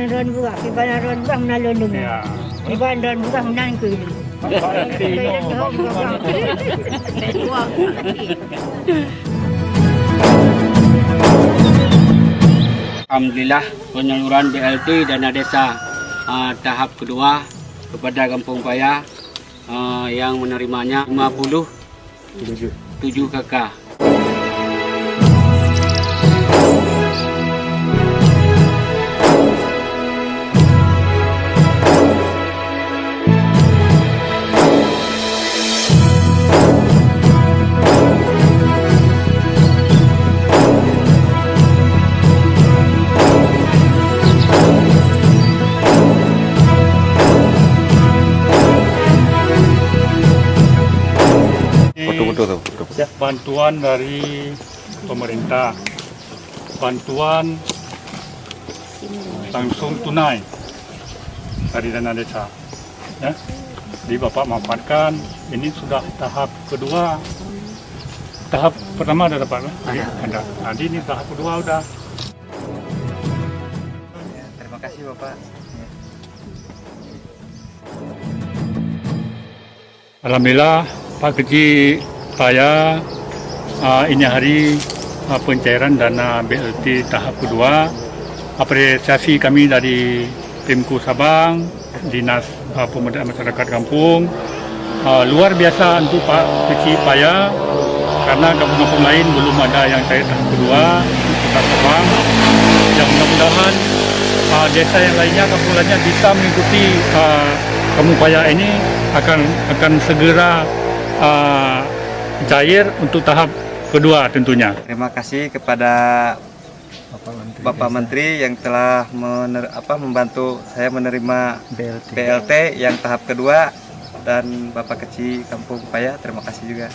ron buah, kibalan ron buah menalun dulu. Kibalan ron buah menang ke ini. Alhamdulillah penyaluran BLT dana desa tahap kedua kepada Kampung Paya yang menerimanya 57 kakak. Bantuan dari pemerintah, bantuan langsung tunai dari dana desa. Ya, jadi Bapak manfaatkan. Ini sudah tahap kedua. Tahap pertama ada dapat? Ada. Jadi ini tahap kedua udah. Terima kasih Bapak. Alhamdulillah Pak Keji Paya ini hari pencairan dana BLT tahap kedua. Apresiasi kami dari Pemko Sabang, Dinas Pemberdayaan Masyarakat Kampung. Luar biasa untuk Pak Keji Paya karena kampung-kampung lain belum ada yang cair tahap kedua untuk Kota Sabang. Yang mudah-mudahan desa yang lainnya, kampung lainnya bisa mengikuti Kampung Paya ini akan segera cair untuk tahap kedua tentunya. Terima kasih kepada Bapak Menteri yang telah membantu saya menerima BLT yang tahap kedua, dan Bapak Kecil Kampung Paya, terima kasih juga.